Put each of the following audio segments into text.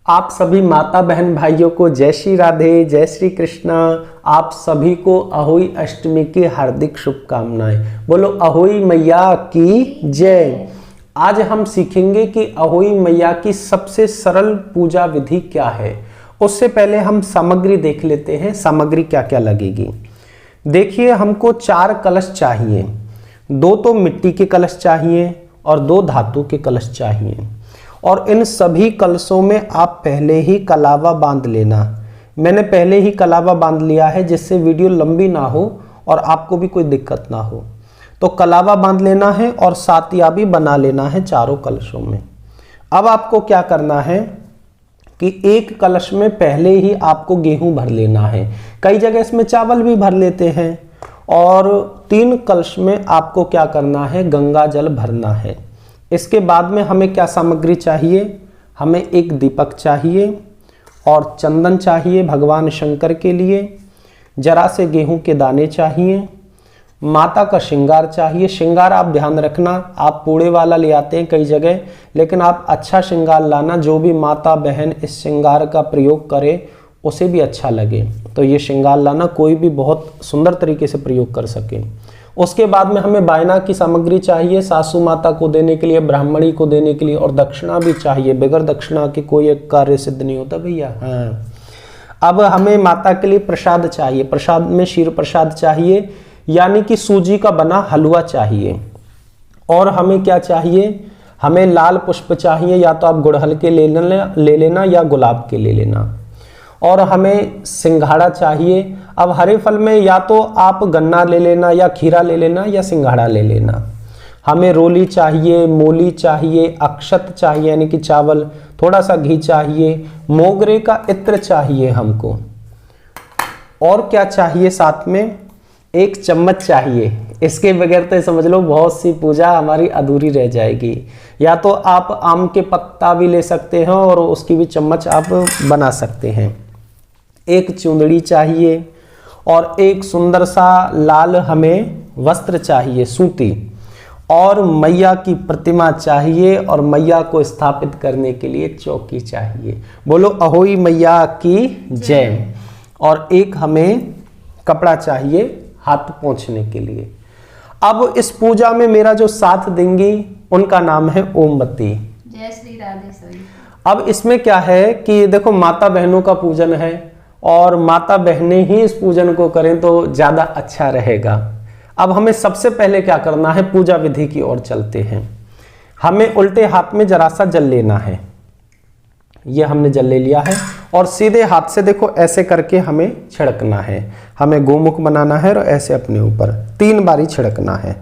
आप सभी माता बहन भाइयों को जय श्री राधे, जय श्री कृष्णा। आप सभी को अहोई अष्टमी की हार्दिक शुभकामनाएं। बोलो अहोई मैया की जय। आज हम सीखेंगे कि अहोई मैया की सबसे सरल पूजा विधि क्या है। उससे पहले हम सामग्री देख लेते हैं, सामग्री क्या क्या लगेगी। देखिए, हमको 4 कलश चाहिए। 2 तो मिट्टी के कलश चाहिए और 2 धातु के कलश चाहिए। और इन सभी कलशों में आप पहले ही कलावा बांध लेना। मैंने पहले ही कलावा बांध लिया है जिससे वीडियो लंबी ना हो और आपको भी कोई दिक्कत ना हो। तो कलावा बांध लेना है और सातिया भी बना लेना है चारों कलशों में। अब आपको क्या करना है कि एक कलश में पहले ही आपको गेहूं भर लेना है। कई जगह इसमें चावल भी भर लेते हैं। और 3 कलश में आपको क्या करना है, गंगा जल भरना है। इसके बाद में हमें क्या सामग्री चाहिए, हमें एक दीपक चाहिए और चंदन चाहिए भगवान शंकर के लिए, जरा से गेहूं के दाने चाहिए, माता का श्रृंगार चाहिए। श्रृंगार आप ध्यान रखना, आप पूड़े वाला ले आते हैं कई जगह, लेकिन आप अच्छा श्रृंगार लाना। जो भी माता बहन इस श्रृंगार का प्रयोग करे उसे भी अच्छा लगे, तो ये श्रृंगार लाना, कोई भी बहुत सुंदर तरीके से प्रयोग कर सके। उसके बाद में हमें बायना की सामग्री चाहिए, सासू माता को देने के लिए, ब्राह्मणी को देने के लिए, और दक्षिणा भी चाहिए। बगैर दक्षिणा के कोई एक कार्य सिद्ध नहीं होता भैया। हाँ, अब हमें माता के लिए प्रसाद चाहिए। प्रसाद में क्षीर प्रसाद चाहिए, यानी कि सूजी का बना हलवा चाहिए। और हमें क्या चाहिए, हमें लाल पुष्प चाहिए, या तो आप गुड़हल के ले लेना या गुलाब के ले लेना। और हमें सिंघाड़ा चाहिए। अब हरे फल में या तो आप गन्ना ले लेना या खीरा ले लेना या सिंघाड़ा ले लेना। हमें रोली चाहिए, मूली चाहिए, अक्षत चाहिए यानी कि चावल, थोड़ा सा घी चाहिए, मोगरे का इत्र चाहिए हमको। और क्या चाहिए, साथ में 1 चम्मच चाहिए। इसके बगैर तो समझ लो बहुत सी पूजा हमारी अधूरी रह जाएगी। या तो आप आम के पत्ता भी ले सकते हैं और उसकी भी चम्मच आप बना सकते हैं। 1 चुंदड़ी चाहिए और एक सुंदर सा लाल हमें वस्त्र चाहिए, सूती। और मैया की प्रतिमा चाहिए और मैया को स्थापित करने के लिए चौकी चाहिए। बोलो अहोई मैया की जय। और एक हमें कपड़ा चाहिए हाथ पोंछने के लिए। अब इस पूजा में मेरा जो साथ देंगी उनका नाम है ओमवती। जय श्री राधे सभी। अब इसमें क्या है कि देखो, माता बहनों का पूजन है और माता बहनें ही इस पूजन को करें तो ज़्यादा अच्छा रहेगा। अब हमें सबसे पहले क्या करना है, पूजा विधि की ओर चलते हैं। हमें उल्टे हाथ में जरा सा जल लेना है। ये हमने जल ले लिया है और सीधे हाथ से देखो ऐसे करके हमें छिड़कना है। हमें गोमुख बनाना है और ऐसे अपने ऊपर 3 बारी छिड़कना है।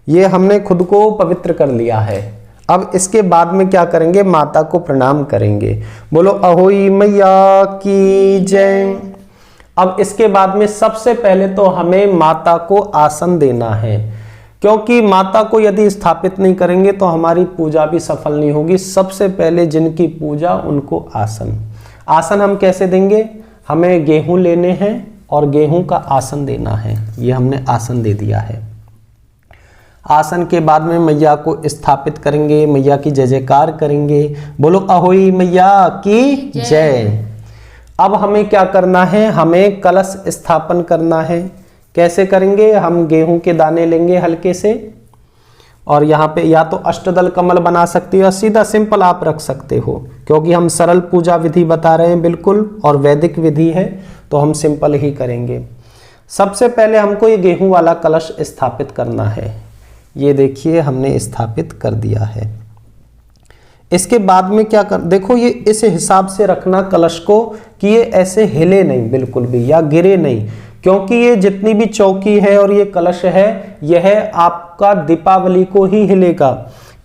ये हमने खुद को पवित्र कर लिया है। अब इसके बाद में क्या करेंगे, माता को प्रणाम करेंगे। बोलो अहोई मैया की जय। अब इसके बाद में सबसे पहले तो हमें माता को आसन देना है, क्योंकि माता को यदि स्थापित नहीं करेंगे तो हमारी पूजा भी सफल नहीं होगी। सबसे पहले जिनकी पूजा उनको आसन। आसन हम कैसे देंगे, हमें गेहूं लेने हैं और गेहूं का आसन देना है। ये हमने आसन दे दिया है। आसन के बाद में मैया को स्थापित करेंगे, मैया की जय जयकार करेंगे। बोलो अहोई मैया की जय। अब हमें क्या करना है, हमें कलश स्थापन करना है। कैसे करेंगे, हम गेहूं के दाने लेंगे हल्के से और यहाँ पे या तो अष्टदल कमल बना सकते हो या सीधा सिंपल आप रख सकते हो, क्योंकि हम सरल पूजा विधि बता रहे हैं बिल्कुल और वैदिक विधि है, तो हम सिंपल ही करेंगे। सबसे पहले हमको ये गेहूं वाला कलश स्थापित करना है। ये देखिए हमने स्थापित कर दिया है। इसके बाद में क्या कर, देखो ये इस हिसाब से रखना कलश को कि ये ऐसे हिले नहीं बिल्कुल भी या गिरे नहीं, क्योंकि ये जितनी भी चौकी है और ये कलश है यह आपका दीपावली को ही हिलेगा।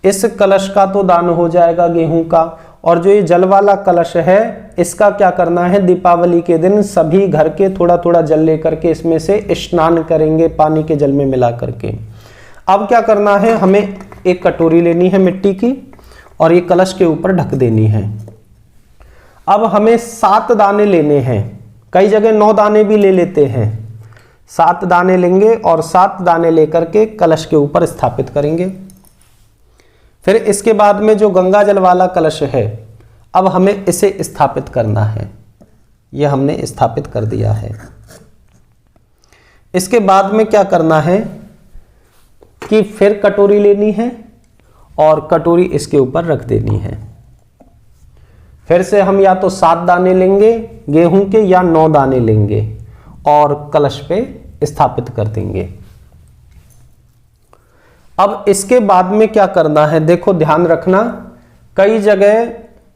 इस कलश का तो दान हो जाएगा गेहूं का, और जो ये जल वाला कलश है इसका क्या करना है, दीपावली के दिन सभी घर के थोड़ा थोड़ा जल लेकर के इसमें से स्नान करेंगे पानी के जल में मिला करके। अब क्या करना है, हमें एक कटोरी लेनी है मिट्टी की और ये कलश के ऊपर ढक देनी है। अब हमें 7 दाने लेने हैं, कई जगह 9 दाने भी ले लेते हैं। 7 दाने लेंगे और 7 दाने लेकर के कलश के ऊपर स्थापित करेंगे। फिर इसके बाद में जो गंगा जल वाला कलश है, अब हमें इसे स्थापित करना है। ये हमने स्थापित कर दिया है। इसके बाद में क्या करना है कि फिर कटोरी लेनी है और कटोरी इसके ऊपर रख देनी है। फिर से हम या तो 7 दाने लेंगे गेहूं के या 9 दाने लेंगे और कलश पे स्थापित कर देंगे। अब इसके बाद में क्या करना है, देखो ध्यान रखना, कई जगह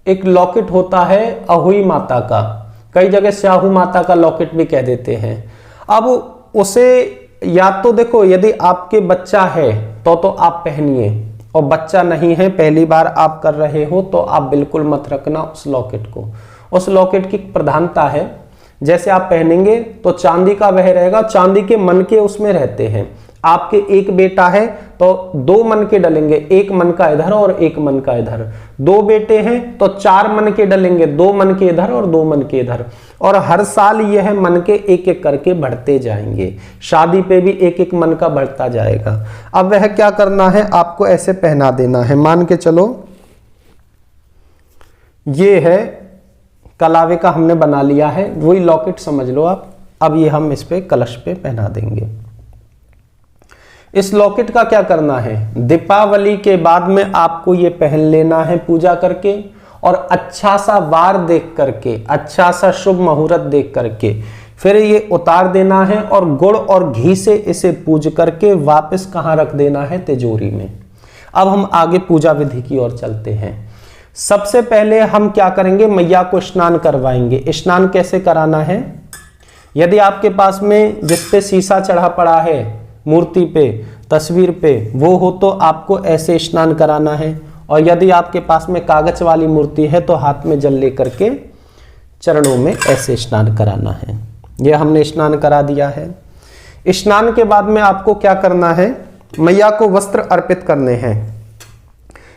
एक लॉकेट होता है अहोई माता का, कई जगह स्याहू माता का लॉकेट भी कह देते हैं। अब उसे या तो देखो यदि आपके बच्चा है तो आप पहनिए, और बच्चा नहीं है पहली बार आप कर रहे हो तो आप बिल्कुल मत रखना उस लॉकेट को। उस लॉकेट की प्रधानता है, जैसे आप पहनेंगे तो चांदी का वह रहेगा, चांदी के मन के उसमें रहते हैं। आपके एक बेटा है तो 2 मन के डलेंगे, 1 मन का इधर और 1 मन का इधर। 2 बेटे हैं तो 4 मन के डलेंगे, 2 मन के इधर और 2 मन के इधर। और हर साल यह मन के एक एक करके बढ़ते जाएंगे। शादी पे भी 1-1 मन का बढ़ता जाएगा। अब वह क्या करना है, आपको ऐसे पहना देना है। मान के चलो ये है कलावे का हमने बना लिया है, वही लॉकेट समझ लो आप। अब ये हम इस पे कलश पे पहना देंगे। इस लॉकेट का क्या करना है, दीपावली के बाद में आपको ये पहन लेना है पूजा करके, और अच्छा सा वार देख करके, अच्छा सा शुभ मुहूर्त देख करके फिर ये उतार देना है और गुड़ और घी से इसे पूज करके वापस कहाँ रख देना है, तिजोरी में। अब हम आगे पूजा विधि की ओर चलते हैं। सबसे पहले हम क्या करेंगे, मैया को स्नान करवाएंगे। स्नान कैसे कराना है, यदि आपके पास में जिस पे शीशा चढ़ा पड़ा है मूर्ति पे, तस्वीर पे, वो हो तो आपको ऐसे स्नान कराना है। और यदि आपके पास में कागज वाली मूर्ति है तो हाथ में जल लेकर के चरणों में ऐसे स्नान कराना है। यह हमने स्नान करा दिया है। स्नान के बाद में आपको क्या करना है, मैया को वस्त्र अर्पित करने हैं।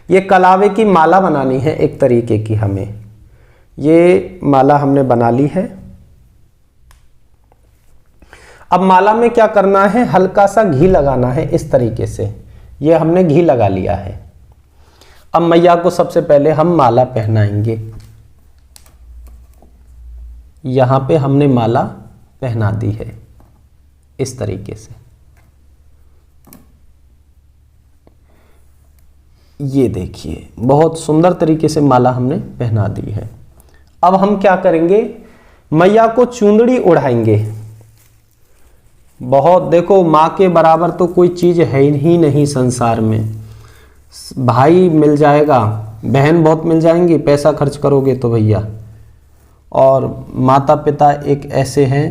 ये कलावे की माला बनानी है एक तरीके की हमें। ये माला हमने बना ली है। अब माला में क्या करना है, हल्का सा घी लगाना है इस तरीके से। ये हमने घी लगा लिया है। अब मैया को सबसे पहले हम माला पहनाएंगे। यहां पे हमने माला पहना दी है इस तरीके से। ये देखिए बहुत सुंदर तरीके से माला हमने पहना दी है। अब हम क्या करेंगे, मैया को चुंदड़ी उड़ाएंगे। बहुत देखो, माँ के बराबर तो कोई चीज है ही नहीं संसार में। भाई मिल जाएगा, बहन बहुत मिल जाएंगी, पैसा खर्च करोगे तो भैया। और माता पिता एक ऐसे हैं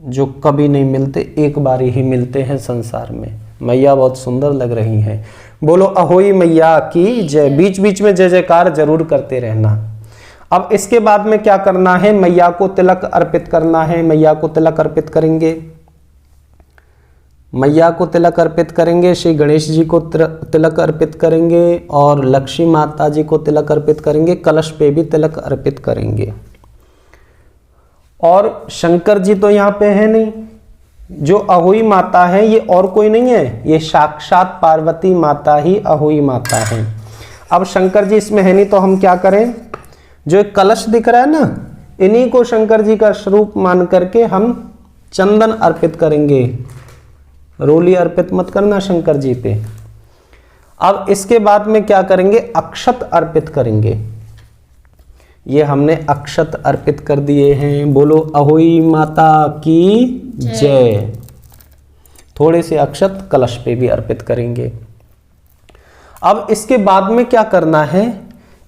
जो कभी नहीं मिलते, एक बार ही मिलते हैं संसार में। मैया बहुत सुंदर लग रही हैं। बोलो अहोई मैया की जय। बीच बीच में जय जयकार जरूर करते रहना। अब इसके बाद में क्या करना है, मैया को तिलक अर्पित करना है। मैया को तिलक अर्पित करेंगे, मैया को तिलक अर्पित करेंगे, श्री गणेश जी को तिलक अर्पित करेंगे और लक्ष्मी माता जी को तिलक अर्पित करेंगे। कलश पे भी तिलक अर्पित करेंगे। और शंकर जी तो यहाँ पे है नहीं, जो अहोई माता है ये और कोई नहीं है, ये साक्षात पार्वती माता ही अहोई माता है। अब शंकर जी इसमें है नहीं तो हम क्या करें, जो एक कलश दिख रहा है ना, इन्हीं को शंकर जी का स्वरूप मान करके हम चंदन अर्पित करेंगे। रोली अर्पित मत करना शंकर जी पे। अब इसके बाद में क्या करेंगे, अक्षत अर्पित करेंगे। ये हमने अक्षत अर्पित कर दिए हैं। बोलो अहोई माता की जय। थोड़े से अक्षत कलश पे भी अर्पित करेंगे। अब इसके बाद में क्या करना है,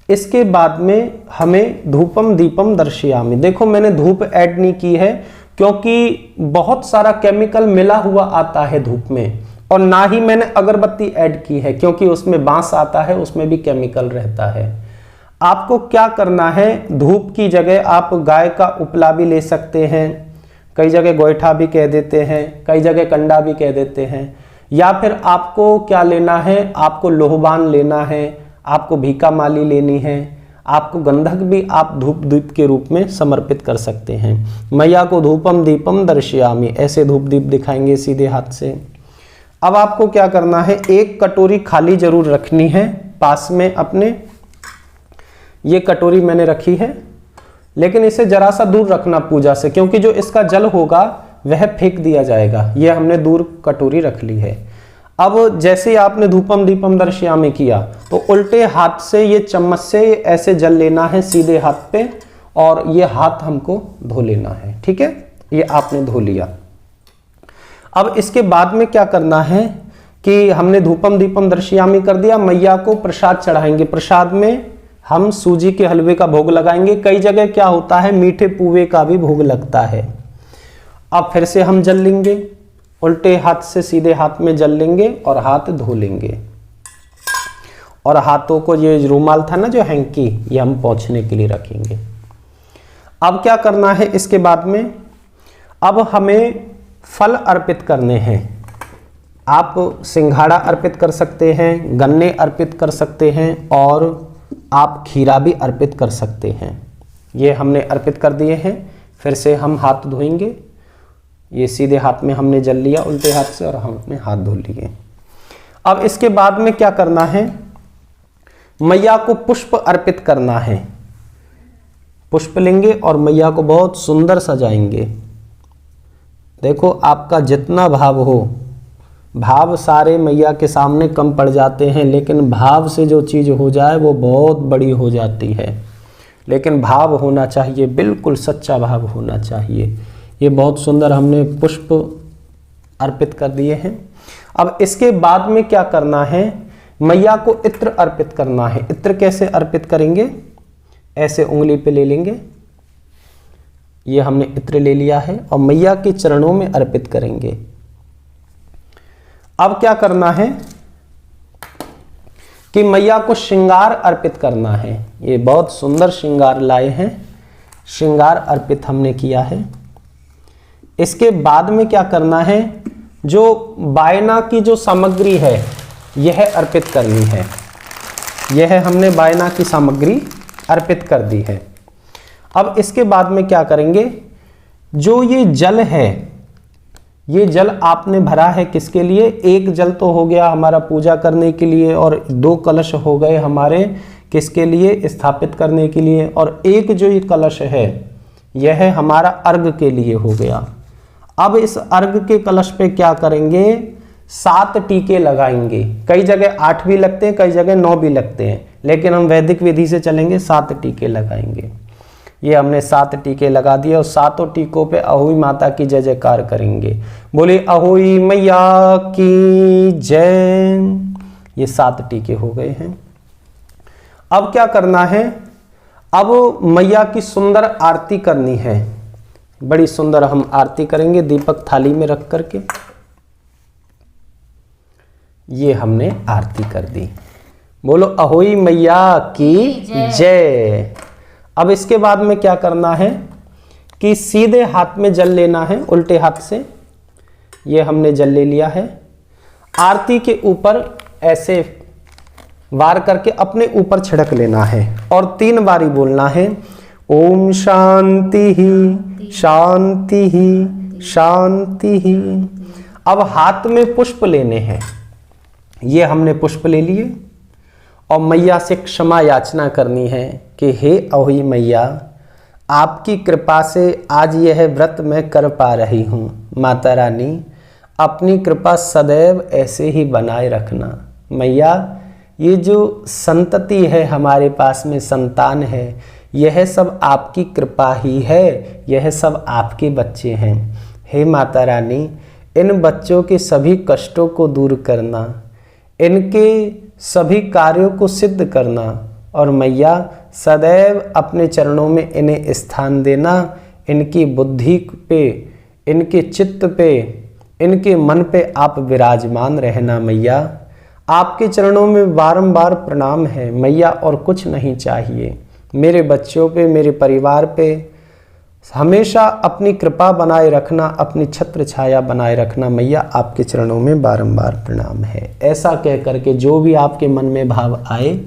इसके बाद में हमें धूपम दीपम दर्शयामि। देखो मैंने धूप ऐड नहीं की है क्योंकि बहुत सारा केमिकल मिला हुआ आता है धूप में, और ना ही मैंने अगरबत्ती ऐड की है क्योंकि उसमें बांस आता है, उसमें भी केमिकल रहता है। आपको क्या करना है, धूप की जगह आप गाय का उपला भी ले सकते हैं, कई जगह गोईठा भी कह देते हैं, कई जगह कंडा भी कह देते हैं। या फिर आपको क्या लेना है, आपको लोहबान लेना है, आपको भीका माली लेनी है, आपको गंधक भी आप धूप दीप के रूप में समर्पित कर सकते हैं। मैया को धूपम दीपम दर्शयामि, ऐसे धूप दीप दिखाएंगे सीधे हाथ से। अब आपको क्या करना है, एक कटोरी खाली जरूर रखनी है पास में अपने। ये कटोरी मैंने रखी है, लेकिन इसे जरा सा दूर रखना पूजा से, क्योंकि जो इसका जल होगा वह फेंक दिया जाएगा। ये हमने दूर कटोरी रख ली है। अब जैसे आपने धूपम दीपम दर्शयामि किया तो उल्टे हाथ से ये चम्मच से ऐसे जल लेना है सीधे हाथ पे, और ये हाथ हमको धो लेना है। ठीक है, ये आपने धो लिया। अब इसके बाद में क्या करना है कि हमने धूपम दीपम दर्शयामि कर दिया, मैया को प्रसाद चढ़ाएंगे। प्रसाद में हम सूजी के हलवे का भोग लगाएंगे। कई जगह क्या होता है, मीठे पुए का भी भोग लगता है। अब फिर से हम जल लेंगे, उल्टे हाथ से सीधे हाथ में जल लेंगे और हाथ धो लेंगे। और हाथों को, ये रुमाल था ना जो हैंकी, ये हम पोंछने के लिए रखेंगे। अब क्या करना है इसके बाद में, अब हमें फल अर्पित करने हैं। आप सिंघाड़ा अर्पित कर सकते हैं, गन्ने अर्पित कर सकते हैं, और आप खीरा भी अर्पित कर सकते हैं। ये हमने अर्पित कर दिए हैं। फिर से हम हाथ धोएंगे। ये सीधे हाथ में हमने जल लिया उल्टे हाथ से, और हम अपने हाथ धो लिए। अब इसके बाद में क्या करना है, मैया को पुष्प अर्पित करना है। पुष्प लेंगे और मैया को बहुत सुंदर सजाएंगे। देखो, आपका जितना भाव हो, भाव सारे मैया के सामने कम पड़ जाते हैं, लेकिन भाव से जो चीज़ हो जाए वो बहुत बड़ी हो जाती है। लेकिन भाव होना चाहिए, बिल्कुल सच्चा भाव होना चाहिए। ये बहुत सुंदर हमने पुष्प अर्पित कर दिए हैं। अब इसके बाद में क्या करना है, मैया को इत्र अर्पित करना है। इत्र कैसे अर्पित करेंगे, ऐसे उंगली पे ले लेंगे, ये हमने इत्र ले लिया है, और मैया के चरणों में अर्पित करेंगे। अब क्या करना है कि मैया को श्रृंगार अर्पित करना है। ये बहुत सुंदर श्रृंगार लाए हैं, श्रृंगार अर्पित हमने किया है। इसके बाद में क्या करना है, जो बायना की जो सामग्री है यह अर्पित करनी है। यह हमने बायना की सामग्री अर्पित कर दी है। अब इसके बाद में क्या करेंगे, जो ये जल है, ये जल आपने भरा है किसके लिए, एक जल तो हो गया हमारा पूजा करने के लिए, और 2 कलश हो गए हमारे किसके लिए, स्थापित करने के लिए, और एक जो ये कलश है यह हमारा अर्घ के लिए हो गया। अब इस अर्घ के कलश पे क्या करेंगे, 7 टीके लगाएंगे। कई जगह 8 भी लगते हैं, कई जगह 9 भी लगते हैं, लेकिन हम वैदिक विधि से चलेंगे, 7 टीके लगाएंगे। ये हमने 7 टीके लगा दिए, और 7 टीकों पे अहोई माता की जय जयकार करेंगे। बोले अहोई मैया की जय। ये 7 टीके हो गए हैं। अब क्या करना है, अब मैया की सुंदर आरती करनी है। बड़ी सुंदर हम आरती करेंगे दीपक थाली में रख करके। ये हमने आरती कर दी। बोलो अहोई मैया की जय। अब इसके बाद में क्या करना है कि सीधे हाथ में जल लेना है, उल्टे हाथ से। ये हमने जल ले लिया है। आरती के ऊपर ऐसे वार करके अपने ऊपर छिड़क लेना है, और 3 बारी बोलना है, ओम शांति ही शांति ही शांति ही। अब हाथ में पुष्प लेने हैं। ये हमने पुष्प ले लिए, और मैया से क्षमा याचना करनी है कि हे अहोई मैया, आपकी कृपा से आज यह व्रत मैं कर पा रही हूँ। माता रानी, अपनी कृपा सदैव ऐसे ही बनाए रखना। मैया, ये जो संतति है हमारे पास में, संतान है, यह सब आपकी कृपा ही है, यह सब आपके बच्चे हैं। हे माता रानी, इन बच्चों के सभी कष्टों को दूर करना, इनके सभी कार्यों को सिद्ध करना, और मैया सदैव अपने चरणों में इन्हें स्थान देना। इनकी बुद्धि पे, इनके चित्त पे, इनके मन पे आप विराजमान रहना। मैया, आपके चरणों में बारंबार प्रणाम है मैया, और कुछ नहीं चाहिए। मेरे बच्चों पे, मेरे परिवार पे हमेशा अपनी कृपा बनाए रखना, अपनी छत्र छाया बनाए रखना। मैया, आपके चरणों में बारंबार प्रणाम है। ऐसा कह करके जो भी आपके मन में भाव आए,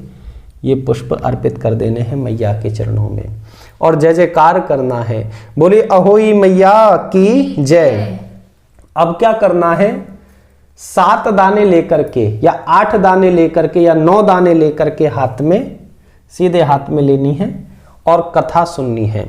ये पुष्प अर्पित कर देने हैं मैया के चरणों में, और जय जयकार करना है। बोले अहोई मैया की जय। अब क्या करना है, 7 दाने लेकर के, या 8 दाने लेकर के, या 9 दाने लेकर के हाथ में सीधे हाथ में लेनी है और कथा सुननी है।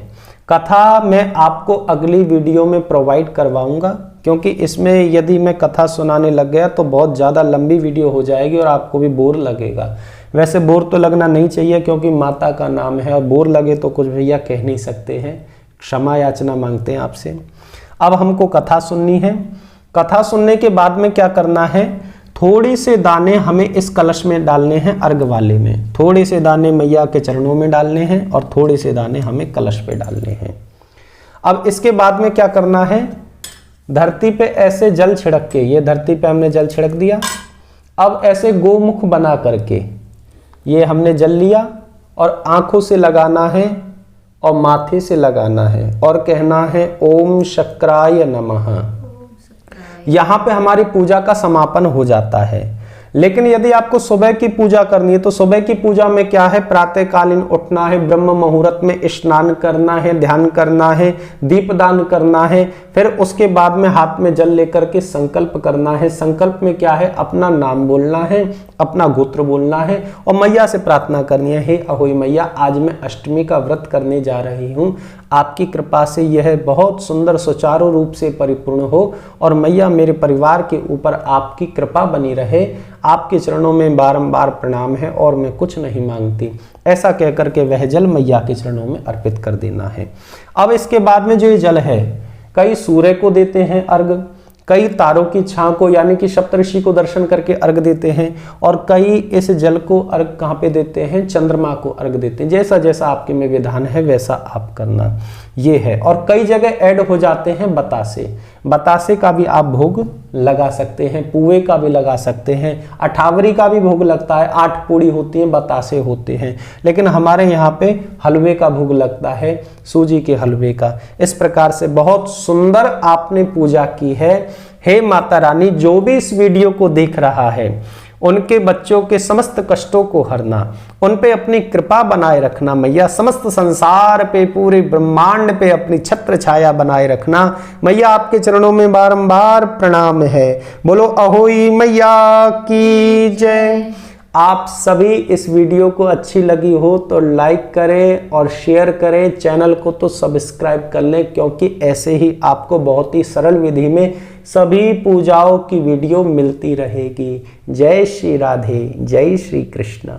कथा मैं आपको अगली वीडियो में प्रोवाइड करवाऊंगा, क्योंकि इसमें यदि मैं कथा सुनाने लग गया तो बहुत ज़्यादा लंबी वीडियो हो जाएगी और आपको भी बोर लगेगा। वैसे बोर तो लगना नहीं चाहिए, क्योंकि माता का नाम है, और बोर लगे तो कुछ भैया कह नहीं सकते हैं, क्षमा याचना मांगते हैं आपसे। अब हमको कथा सुननी है। कथा सुनने के बाद में क्या करना है, थोड़ी से दाने हमें इस कलश में डालने हैं, अर्घ वाले में। थोड़े से दाने मैया के चरणों में डालने हैं और थोड़े से दाने हमें कलश पे डालने हैं। अब इसके बाद में क्या करना है, धरती पे ऐसे जल छिड़क के, ये धरती पे हमने जल छिड़क दिया। अब ऐसे गोमुख बना करके ये हमने जल लिया और आंखों से लगाना है और माथे से लगाना है और कहना है ओम शक्राय नमः। यहाँ पे हमारी पूजा का समापन हो जाता है। लेकिन यदि आपको सुबह की पूजा करनी है तो सुबह की पूजा में क्या है, प्रातःकालीन उठना है, ब्रह्म मुहूर्त में स्नान करना है, ध्यान करना है, दीपदान करना है, फिर उसके बाद में हाथ में जल लेकर के संकल्प करना है। संकल्प में क्या है, अपना नाम बोलना है, अपना गोत्र बोलना है और मैया से प्रार्थना करनी है, हे अहोई मैया, आज मैं अष्टमी का व्रत करने जा रही हूँ, आपकी कृपा से यह बहुत सुंदर सुचारू रूप से परिपूर्ण हो और मैया मेरे परिवार के ऊपर आपकी कृपा बनी रहे। आपके चरणों में बारंबार प्रणाम है और मैं कुछ नहीं मांगती। ऐसा कहकर के वह जल मैया के चरणों में अर्पित कर देना है। अब इसके बाद में जो ये जल है, कई सूर्य को देते हैं अर्घ, कई तारों की छां को यानी कि सप्तऋषि को दर्शन करके अर्घ देते हैं, और कई इस जल को अर्घ कहाँ पे देते हैं, चंद्रमा को अर्घ देते हैं। जैसा जैसा आपके में विधान है वैसा आप करना, ये है। और कई जगह ऐड हो जाते हैं बतासे। बतासे का भी आप भोग लगा सकते हैं, पुए का भी लगा सकते हैं, अठावरी का भी भोग लगता है, 8 पूड़ी होती हैं, बतासे होते हैं। लेकिन हमारे यहाँ पे हलवे का भोग लगता है, सूजी के हलवे का। इस प्रकार से बहुत सुंदर आपने पूजा की है। हे माता रानी, जो भी इस वीडियो को देख रहा है उनके बच्चों के समस्त कष्टों को हरना, उन पे अपनी कृपा बनाए रखना मैया। समस्त संसार पे, पूरे ब्रह्मांड पे अपनी छत्र छाया बनाए रखना मैया। आपके चरणों में बारंबार प्रणाम है। बोलो अहोई मैया की जय। आप सभी इस वीडियो को अच्छी लगी हो तो लाइक करें और शेयर करें, चैनल को तो सब्सक्राइब कर लें, क्योंकि ऐसे ही आपको बहुत ही सरल विधि में सभी पूजाओं की वीडियो मिलती रहेगी। जय श्री राधे, जय श्री कृष्ण।